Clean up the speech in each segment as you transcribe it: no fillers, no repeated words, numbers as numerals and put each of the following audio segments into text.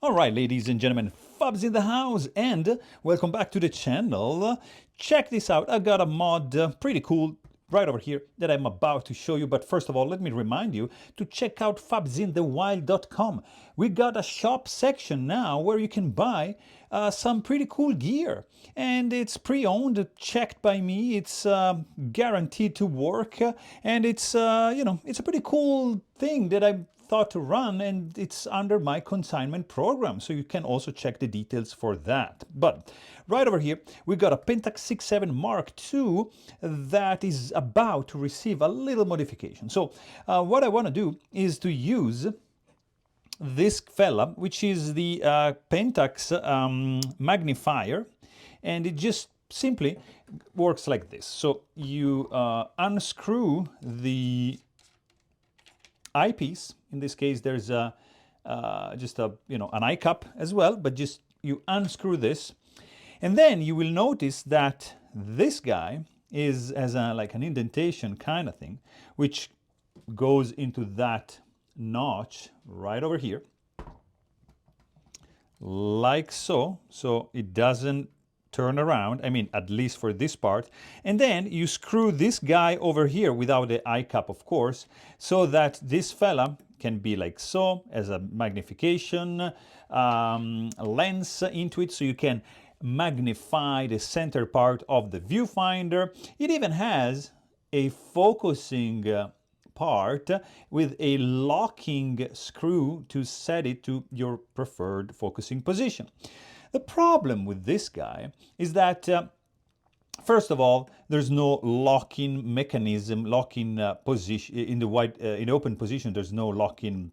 All right, ladies and gentlemen, FABS in the house, and welcome back to the channel. Check this out. I got a mod, pretty cool, right over here that I'm about to show you. But first of all, let me remind you to check out fabsinthewild.com. We got a shop section now where you can buy some pretty cool gear, and it's pre-owned, checked by me. It's guaranteed to work, and it's it's a pretty cool thing that I thought to run, and it's under my consignment program, so you can also check the details for that. But right over here we got a Pentax 6.7 Mark II that is about to receive a little modification. So what I want to do is to use this fella, which is the Pentax magnifier, and it just simply works like this. So you unscrew the eyepiece. In this case, there's a just a an eye cup as well, but just you unscrew this, and then you will notice that this guy has like an indentation kind of thing, which goes into that notch right over here, like so. So it doesn't turn around, I mean, at least for this part. And then you screw this guy over here without the eye cup, of course, so that this fella can be like so, as a magnification lens into it, so you can magnify the center part of the viewfinder. It even has a focusing part with a locking screw to set it to your preferred focusing position. The problem with this guy is that first of all, there's no lock-in mechanism, lock-in position in the open position. There's no lock-in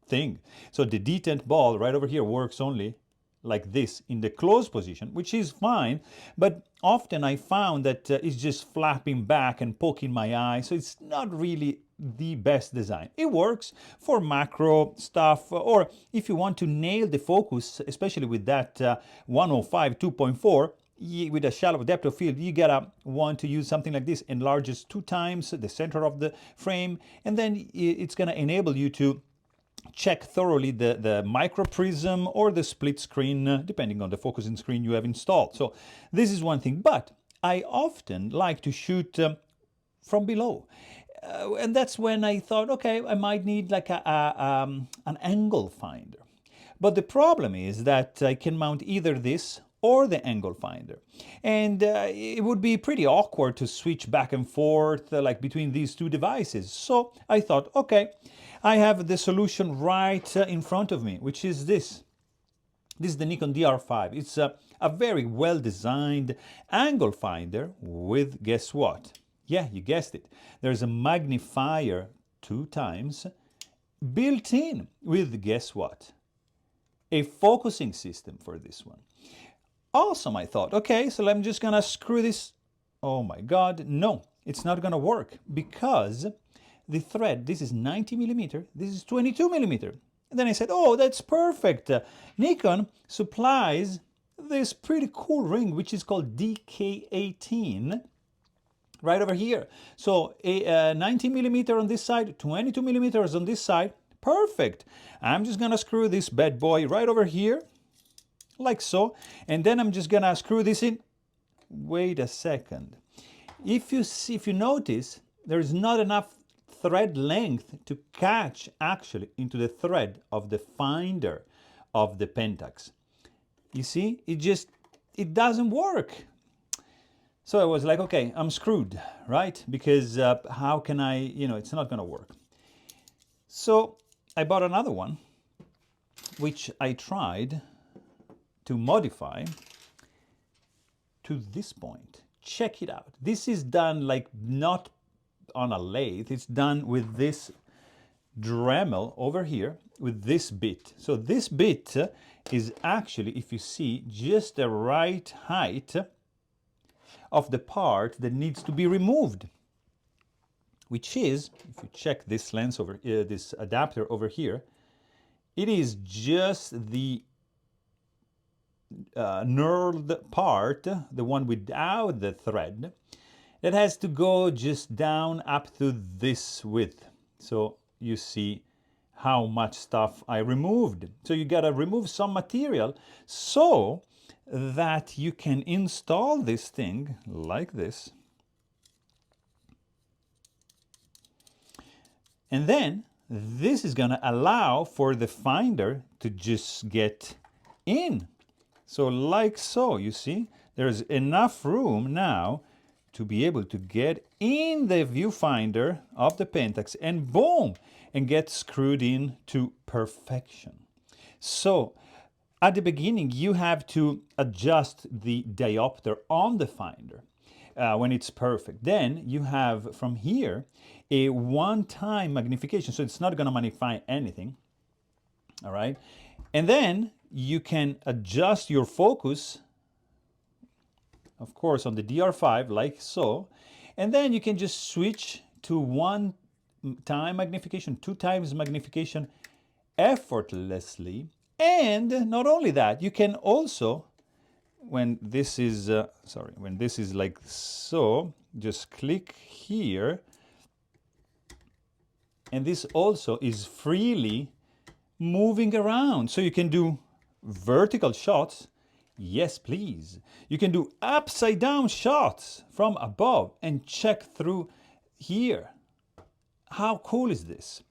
thing. So the detent ball right over here works only like this in the closed position, which is fine, but often I found that it's just flapping back and poking my eye, so it's not really the best design. It works for macro stuff, or if you want to nail the focus, especially with that 105 2.4, with a shallow depth of field, you gotta want to use something like this. Enlarges 2 times the center of the frame, and then it's gonna enable you to check thoroughly the micro prism or the split screen, depending on the focusing screen you have installed. So this is one thing, but I often like to shoot from below. And that's when I thought, okay, I might need like an angle finder. But the problem is that I can mount either this or the angle finder, and it would be pretty awkward to switch back and forth like between these two devices. So I thought, okay, I have the solution right in front of me, which is this. This is the Nikon DR5. It's a very well designed angle finder with, guess what? Yeah, you guessed it. There's a magnifier 2 times built in with, guess what? A focusing system for this one. Awesome, I thought. Okay, so I'm just gonna screw this. Oh my God, no, it's not gonna work, because the thread, this is 90 millimeter, this is 22 millimeter. And then I said, oh, that's perfect. Nikon supplies this pretty cool ring, which is called DK18, right over here. So a 90 millimeter on this side, 22 millimeters on this side, perfect. I'm just gonna screw this bad boy right over here, like so, and then I'm just gonna screw this in. Wait a second. If you notice, there's not enough thread length to catch actually into the thread of the finder of the Pentax. You see, it doesn't work. So I was like, okay, I'm screwed, right? Because how can I, it's not gonna work. So I bought another one, which I tried to modify to this point. Check it out. This is done like not on a lathe. It's done with this Dremel over here with this bit. So this bit is actually, if you see, just the right height of the part that needs to be removed, which is, if you check this lens over this adapter over here, it is just the knurled part, the one without the thread, that has to go just down up to this width. So you see how much stuff I removed. So you gotta remove some material so that you can install this thing like this. And then this is gonna allow for the finder to just get in. So like so, you see, there's enough room now to be able to get in the viewfinder of the Pentax and boom, and get screwed in to perfection. So at the beginning, you have to adjust the diopter on the finder when it's perfect. Then you have from here a one-time magnification, so it's not gonna magnify anything, all right? And then you can adjust your focus, of course, on the DR5, like so. And then you can just switch to one-time magnification, 2 times magnification effortlessly. And not only that, you can also, when this is, when this is like so, just click here. And this also is freely moving around. So you can do vertical shots. Yes, please. You can do upside down shots from above and check through here. How cool is this?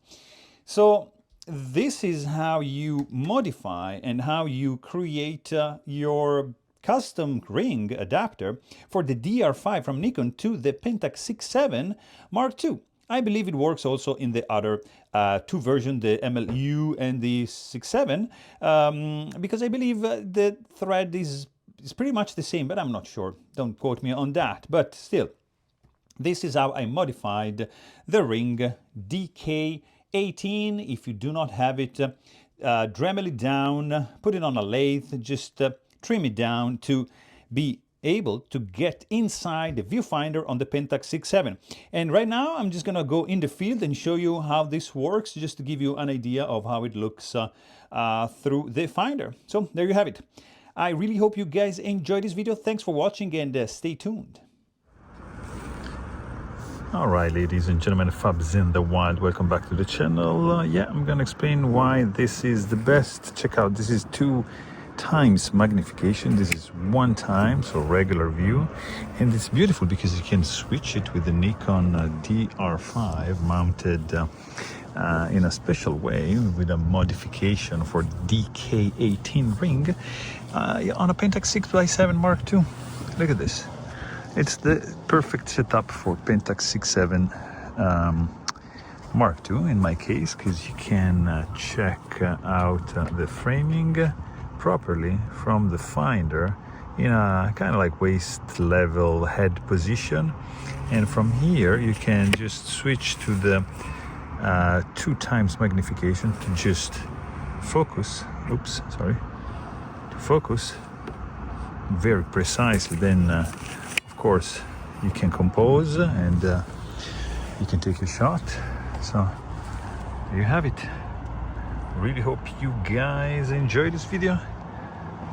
So this is how you modify and how you create your custom ring adapter for the DR5 from Nikon to the Pentax 6.7 Mark II. I believe it works also in the other 2 versions, the MLU and the 6.7, because I believe the thread is pretty much the same, but I'm not sure. Don't quote me on that. But still, this is how I modified the ring DK18. If you do not have it, Dremel it down, put it on a lathe, just trim it down to be able to get inside the viewfinder on the Pentax 6.7. And right now I'm just gonna go in the field and show you how this works, just to give you an idea of how it looks through the finder. So there you have it. I really hope you guys enjoyed this video. Thanks for watching and stay tuned. All right, ladies and gentlemen, FABS in the wild, welcome back to the channel. Yeah, I'm gonna explain why this is the best. Check out, this is 2 times magnification. This is 1 time, so regular view, and it's beautiful because you can switch it with the Nikon DR5 mounted in a special way with a modification for DK18 ring on a Pentax 6x7 Mark II. Look at this. It's the perfect setup for Pentax 6.7 Mark II in my case, because you can check out the framing properly from the finder in a kind of like waist level head position, and from here you can just switch to the 2 times magnification to just focus, to focus very precisely. Then of course you can compose and you can take a shot. So there you have it. Really hope you guys enjoyed this video.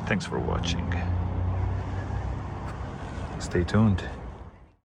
Thanks for watching. Stay tuned.